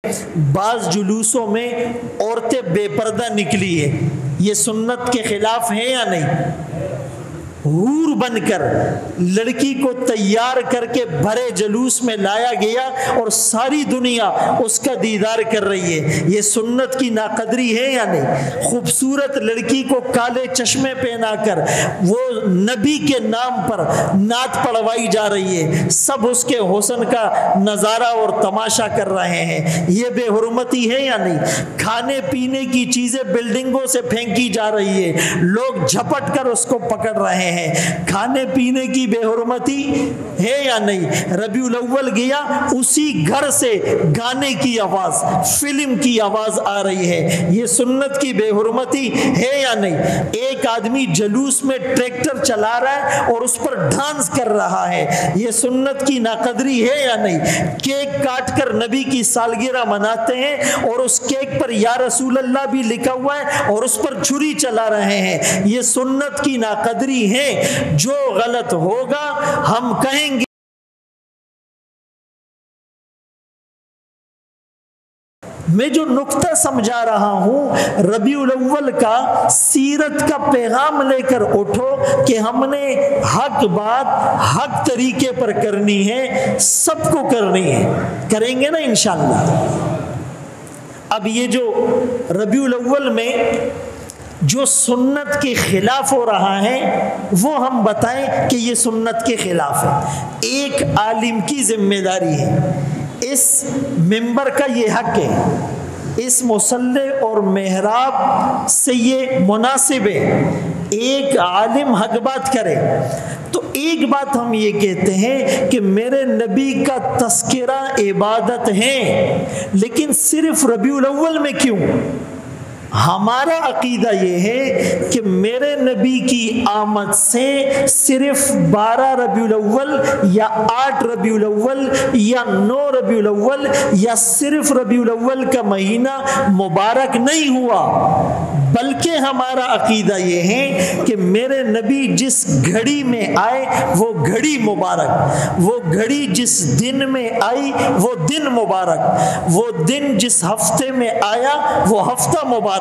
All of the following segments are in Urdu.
بعض جلوسوں میں عورتیں بے پردہ نکلی ہیں، یہ سنت کے خلاف ہے یا نہیں؟ حور بن کر لڑکی کو تیار کر کے بھرے جلوس میں لایا گیا اور ساری دنیا اس کا دیدار کر رہی ہے، یہ سنت کی ناقدری ہے یا نہیں؟ خوبصورت لڑکی کو کالے چشمے پہنا کر وہ نبی کے نام پر نعت پڑھوائی جا رہی ہے، سب اس کے حسن کا نظارہ اور تماشا کر رہے ہیں، یہ بے حرمتی ہے یا نہیں؟ کھانے پینے کی چیزیں بلڈنگوں سے پھینکی جا رہی ہے، لوگ جھپٹ کر اس کو پکڑ رہے ہیں، کھانے پینے کی بے حرمتی ہے یا نہیں؟ ربیع الاول گیا، اسی گھر سے گانے کی آواز، فلم کی آواز آ رہی ہے، یہ سنت کی بے حرمتی ہے یا نہیں؟ ایک آدمی جلوس میں ٹریکٹر چلا رہا ہے اور اس پر ڈانس کر رہا ہے، یہ سنت کی ناقدری ہے یا نہیں؟ کیک کاٹ کر نبی کی سالگرہ مناتے ہیں اور اس کیک پر یا رسول اللہ بھی لکھا ہوا ہے اور اس پر چھری چلا رہے ہیں، یہ سنت کی ناقدری ہے۔ جو غلط ہوگا ہم کہیں گے۔ میں جو نقطہ سمجھا رہا ہوں، ربیع الاول کا سیرت کا پیغام لے کر اٹھو کہ ہم نے حق بات حق طریقے پر کرنی ہے، سب کو کرنی ہے، کریں گے نا انشاءاللہ۔ اب یہ جو ربیع الاول میں جو سنت کے خلاف ہو رہا ہے وہ ہم بتائیں کہ یہ سنت کے خلاف ہے۔ ایک عالم کی ذمہ داری ہے، اس منبر کا یہ حق ہے، اس مصلی اور محراب سے یہ مناسب ہے، ایک عالم حق بات کرے۔ تو ایک بات ہم یہ کہتے ہیں کہ میرے نبی کا تذکرہ عبادت ہے، لیکن صرف ربیع الاول میں کیوں؟ ہمارا عقیدہ یہ ہے کہ میرے نبی کی آمد سے صرف 12 ربیع الاول یا 8 ربیع الاول یا 9 ربیع الاول یا صرف ربیع الاول کا مہینہ مبارک نہیں ہوا، بلکہ ہمارا عقیدہ یہ ہے کہ میرے نبی جس گھڑی میں آئے وہ گھڑی مبارک، وہ گھڑی جس دن میں آئی وہ دن مبارک، وہ دن جس ہفتے میں آیا وہ ہفتہ مبارک،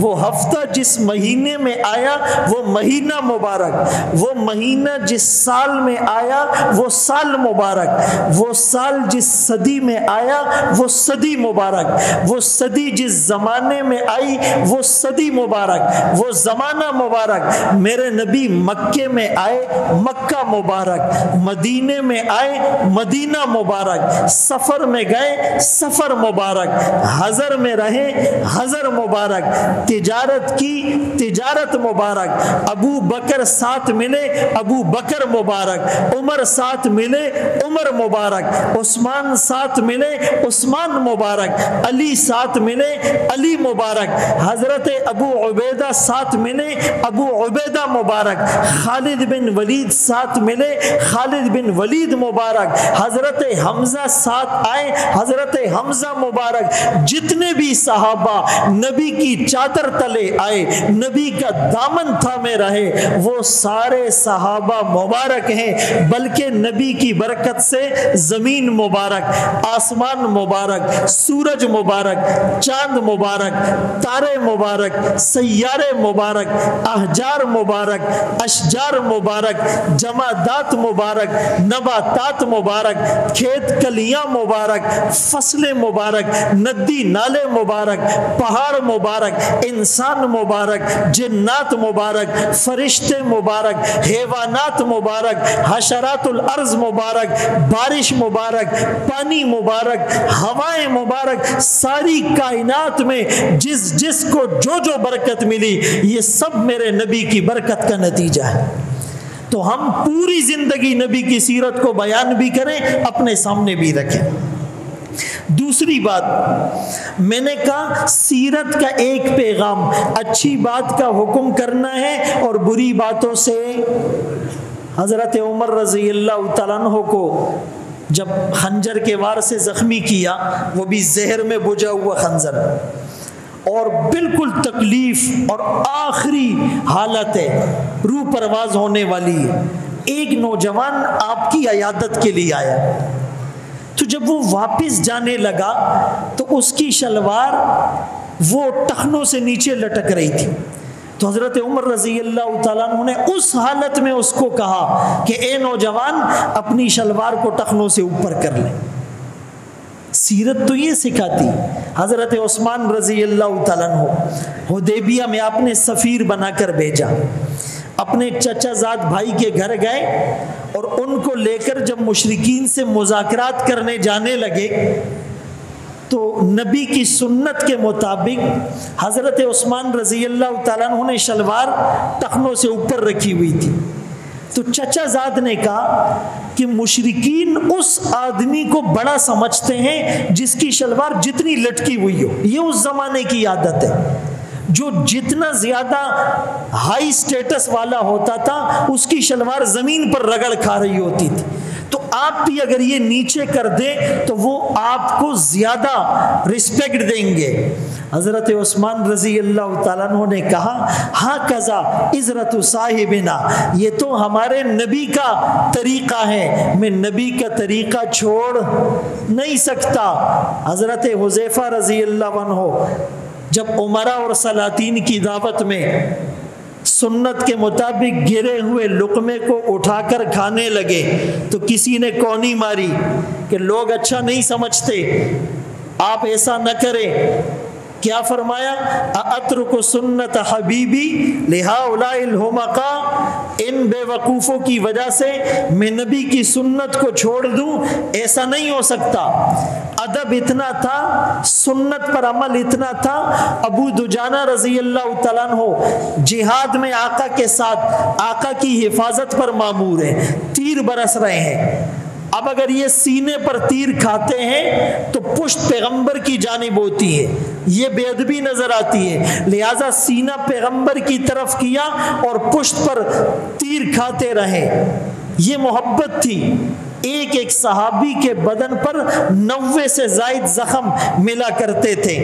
وہ ہفتہ جس مہینے میں آیا وہ مہینہ مبارک، وہ مہینہ جس سال میں آیا وہ سال مبارک، وہ سال جس صدی میں آیا وہ صدی مبارک، وہ صدی جس زمانے میں آئی وہ صدی مبارک، وہ زمانہ مبارک۔ میرے نبی مکے میں آئے مکہ مبارک، مدینے میں آئے مدینہ مبارک، سفر میں گئے سفر مبارک، حضر میں رہے حضر مبارک، تجارت کی تجارت مبارک، ابو بکر ساتھ ملے ابو بکر مبارک، عمر ساتھ ملے عمر مبارک، عثمان ساتھ ملے عثمان مبارک، علی ساتھ ملے علی مبارک، حضرت ابو عبیدہ ساتھ ملے ابو عبیدہ مبارک، خالد بن ولید ساتھ ملے خالد بن ولید مبارک، حضرت حمزہ ساتھ آئے حضرت حمزہ مبارک۔ جتنے بھی صحابہ نبی کی چادر تلے آئے، نبی کا دامن تھامے رہے، وہ سارے صحابہ مبارک ہیں، بلکہ نبی کی برکت سے زمین مبارک، آسمان مبارک، سورج مبارک، چاند مبارک، تارے مبارک، سیارے مبارک، احجار مبارک، اشجار مبارک، جمادات مبارک، نباتات مبارک، کھیت کلیاں مبارک، فصلیں مبارک، ندی نالے مبارک، پہاڑ مبارک، انسان مبارک، جنات مبارک، فرشتے مبارک، حیوانات مبارک، حشرات الارض مبارک، بارش مبارک، پانی مبارک، ہوائیں مبارک، ساری کائنات میں جس جس کو جو جو برکت ملی یہ سب میرے نبی کی برکت کا نتیجہ ہے۔ تو ہم پوری زندگی نبی کی سیرت کو بیان بھی کریں، اپنے سامنے بھی رکھیں۔ دوسری بات میں نے کہا، سیرت کا ایک پیغام اچھی بات کا حکم کرنا ہے اور بری باتوں سے۔ حضرت عمر رضی اللہ تعالیٰ عنہ کو جب خنجر کے وار سے زخمی کیا، وہ بھی زہر میں بجھا ہوا خنجر، اور بالکل تکلیف اور آخری حالت ہے، روح پرواز ہونے والی ہے، ایک نوجوان آپ کی عیادت کے لیے آیا، تو جب وہ واپس جانے لگا تو اس کی شلوار وہ ٹخنوں سے نیچے لٹک رہی تھی. تو حضرت عمر رضی اللہ تعالیٰ عنہ نے اس حالت میں اس کو کہا کہ اے نوجوان اپنی شلوار کو ٹخنوں سے اوپر کر لے. سیرت تو یہ سکھاتی. حضرت عثمان رضی اللہ تعالیٰ عنہ حدیبیہ میں آپ نے سفیر بنا کر بھیجا. اپنے چچا زاد بھائی کے گھر گئے اور ان کو لے کر جب مشرکین سے مذاکرات کرنے جانے لگے تو نبی کی سنت کے مطابق حضرت عثمان رضی اللہ تعالیٰ عنہ نے شلوار ٹخنوں سے اوپر رکھی ہوئی تھی. تو چچا زاد نے کہا کہ مشرکین اس آدمی کو بڑا سمجھتے ہیں جس کی شلوار جتنی لٹکی ہوئی ہو. یہ اس زمانے کی عادت ہے. جو جتنا زیادہ ہائی سٹیٹس والا ہوتا تھا اس کی شلوار زمین پر رگڑ کھا رہی ہوتی تھی. تو آپ بھی اگر یہ نیچے کر دیں تو وہ آپ کو زیادہ رسپیکٹ دیں گے. حضرت عثمان رضی اللہ تعالیٰ عنہ نے کہا ہاں قضا عزرت صاحبنا، یہ تو ہمارے نبی کا طریقہ ہے، میں نبی کا طریقہ چھوڑ نہیں سکتا. حضرت حذیفہ رضی اللہ عنہ جب عمرا اور سلاطین کی دعوت میں سنت کے مطابق گرے ہوئے لقمے کو اٹھا کر کھانے لگے تو کسی نے کونی ماری کہ لوگ اچھا نہیں سمجھتے، آپ ایسا نہ کریں. کیا فرمایا؟ اترک سنت حبیبی لہؤلاء الحمقاء، ان بے وقوفوں کی وجہ سے میں نبی کی سنت کو چھوڑ دوں، ایسا نہیں ہو سکتا. ادب اتنا تھا، سنت پر عمل اتنا تھا. ابو دجانہ رضی اللہ تعالیٰ عنہ جہاد میں آقا کے ساتھ آقا کی حفاظت پر مامور ہیں، تیر برس رہے ہیں. اب اگر یہ سینے پر تیر کھاتے ہیں تو پشت پیغمبر کی جانب ہوتی ہے، یہ بے ادبی نظر آتی ہے. لہٰذا سینہ پیغمبر کی طرف کیا اور پشت پر تیر کھاتے رہے. یہ محبت تھی. ایک ایک صحابی کے بدن پر 90 سے زائد زخم ملا کرتے تھے.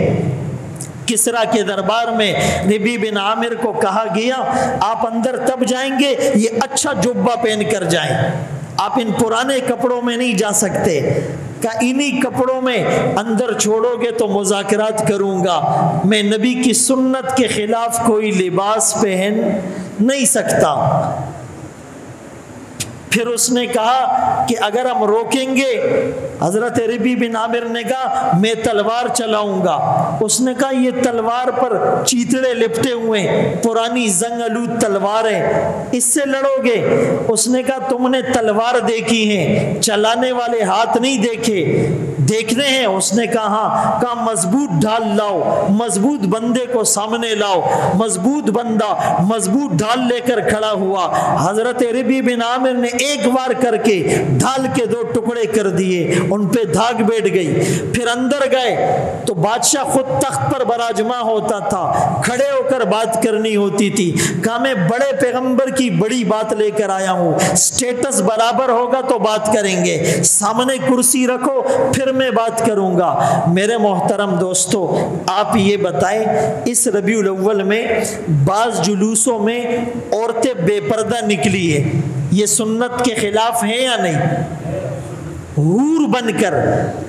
کسرا کے دربار میں ربی بن عامر کو کہا گیا آپ اندر تب جائیں گے یہ اچھا جبہ پہن کر جائیں، آپ ان پرانے کپڑوں میں نہیں جا سکتے. کہ انہی کپڑوں میں اندر چھوڑو گے تو مذاکرات کروں گا، میں نبی کی سنت کے خلاف کوئی لباس پہن نہیں سکتا. پھر اس نے کہا کہ اگر ہم روکیں گے، حضرت ربی بن عامر نے کہا میں تلوار چلاؤں گا. اس نے کہا یہ تلوار پر چیتڑے لپٹے ہوئے پرانی زنگ آلود تلواریں، اس سے لڑو گے؟ اس نے کہا تم نے تلوار دیکھی ہیں، چلانے والے ہاتھ نہیں دیکھے، دیکھنے ہیں؟ اس نے کہا ہاں. کہا مضبوط ڈھال لاؤ، مضبوط بندے کو سامنے لاؤ. مضبوط بندہ مضبوط ڈھال لے کر کھڑا ہوا. حضرت ربی بن عامر نے ایک بار کر کے ڈھال کے 2 ٹکڑے کر دیے، ان پہ دھاگ بیٹھ گئی. پھر اندر گئے تو بادشاہ خود تخت پر براجماں ہوتا تھا، کھڑے ہو کر بات کرنی ہوتی تھی. کہا میں بڑے پیغمبر کی بڑی بات لے کر آیا ہوں، سٹیٹس برابر ہوگا تو بات کریں گے، سامنے کرسی رکھو پھر میں بات کروں گا. میرے محترم دوستو، آپ یہ بتائیں اس ربیع الاول میں بعض جلوسوں میں عورتیں بے پردہ نکلی ہے، یہ سنت کے خلاف ہے یا نہیں؟ حور بن کر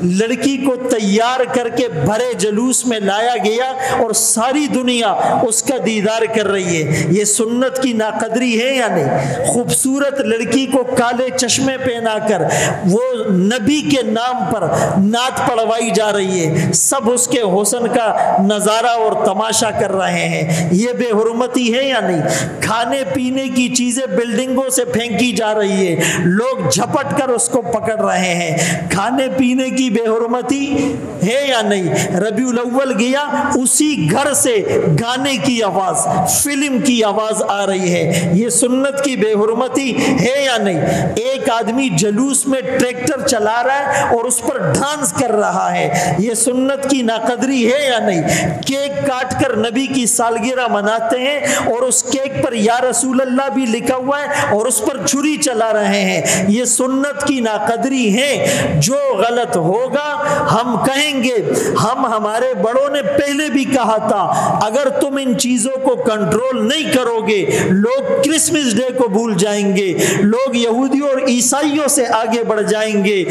لڑکی کو تیار کر کے بھرے جلوس میں لایا گیا اور ساری دنیا اس کا دیدار کر رہی ہے، یہ سنت کی ناقدری ہے یا نہیں؟ خوبصورت لڑکی کو کالے چشمے پہنا کر وہ نبی کے نام پر نعت پڑھوائی جا رہی ہے، سب اس کے حسن کا نظارہ اور تماشا کر رہے ہیں، یہ بے حرمتی ہے یا نہیں؟ کھانے پینے کی چیزیں بلڈنگوں سے پھینکی جا رہی ہے، لوگ جھپٹ کر اس کو پکڑ رہے ہیں، کھانے پینے کی بے حرمتی ہے یا نہیں؟ ربیع الاول گیا، اسی گھر سے گانے کی آواز، فلم کی آواز آ رہی ہے، یہ سنت کی بے حرمتی ہے یا نہیں؟ ایک آدمی جلوس میں ٹریکٹر چلا رہا ہے اور اس پر ڈانس کر رہا ہے، یہ سنت کی ناقدری ہے یا نہیں؟ کیک کاٹ کر نبی کی سالگرہ مناتے ہیں اور اس کیک پر یا رسول اللہ بھی لکھا ہوا ہے اور اس پر چھری چلا رہے ہیں، یہ سنت کی ناقدری ہے ہیں، جو غلط ہوگا ہم کہیں گے۔ ہمارے بڑوں نے پہلے بھی کہا تھا اگر تم ان چیزوں کو کنٹرول نہیں کرو گے، لوگ کرسمس ڈے کو بھول جائیں گے، لوگ یہودیوں اور عیسائیوں سے آگے بڑھ جائیں گے،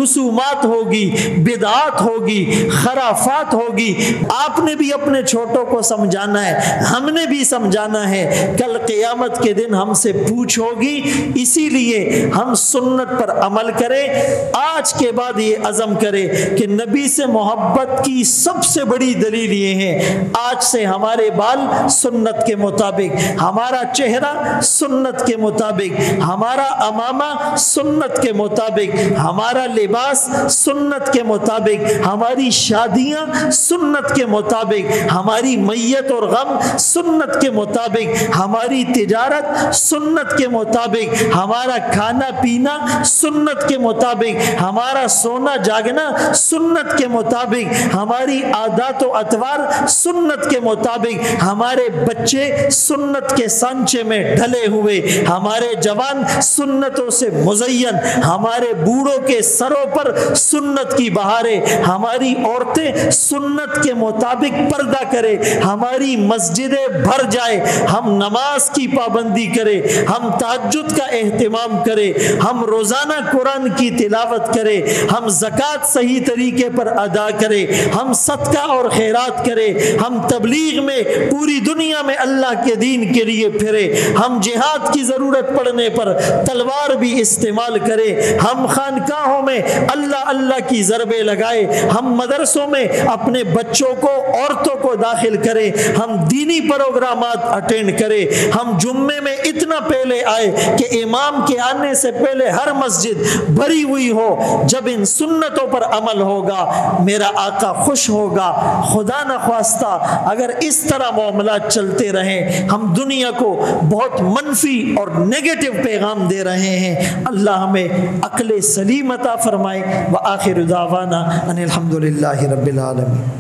رسومات ہوگی، بدعات ہوگی، خرافات ہوگی۔ آپ نے بھی اپنے چھوٹوں کو سمجھانا ہے، ہم نے بھی سمجھانا ہے، کل قیامت کے دن ہم سے پوچھ ہوگی۔ اسی لیے ہم سنت پر عمل کریں، آج کے بعد یہ عزم کریں کہ نبی سے محبت کی سب سے بڑی دلیل یہ ہے، آج سے ہمارے بال سنت کے مطابق، ہمارا چہرہ سنت کے مطابق، ہمارا عمامہ سنت کے مطابق، ہمارا لباس سنت کے مطابق، ہماری شادیاں سنت کے مطابق، ہماری میت اور غم سنت کے مطابق، ہماری تجارت سنت کے مطابق، ہمارا کھانا پینا سنت کے مطابق، ہمارا سونا جاگنا سنت کے مطابق، ہماری عادات و اطوار سنت کے مطابق، ہمارے بچے سنت کے سانچے میں ڈھلے ہوئے، ہمارے جوان سنتوں سے مزین، ہمارے بوڑھوں کے سروں پر سنت کی بہاریں، ہماری عورتیں سنت کے مطابق پردہ کرے، ہماری مسجدیں بھر جائے، ہم نماز کی پابندی کرے، ہم تہجد کا اہتمام کرے، ہم روزانہ قرآن کی تلاوت کرے، ہم زکوٰۃ صحیح طریقے پر ادا کرے، ہم صدقہ اور خیرات کرے، ہم تبلیغ میں پوری دنیا میں اللہ کے دین کے لیے پھرے، ہم جہاد کی ضرورت پڑنے پر تلوار بھی استعمال کرے، ہم خانقاہوں میں اللہ اللہ کی ضربیں لگائے، ہم مدرسوں میں اپنے بچوں کو عورتوں کو داخل کرے، ہم دینی پروگرامات اٹینڈ کرے، ہم جمعے میں اتنا پہلے آئے کہ امام کے آنے سے پہلے ہر مسجد بھری ہوئی ہو۔ جب ان سنتوں پر عمل ہوگا میرا آقا خوش ہوگا۔ خدا نخواستہ اگر اس طرح معاملات چلتے رہیں، ہم دنیا کو بہت منفی اور نیگیٹو پیغام دے رہے ہیں۔ اللہ ہمیں عقل سلیم عطا فرمائے۔ وآخر دعوانا ان الحمد للہ رب العالمین۔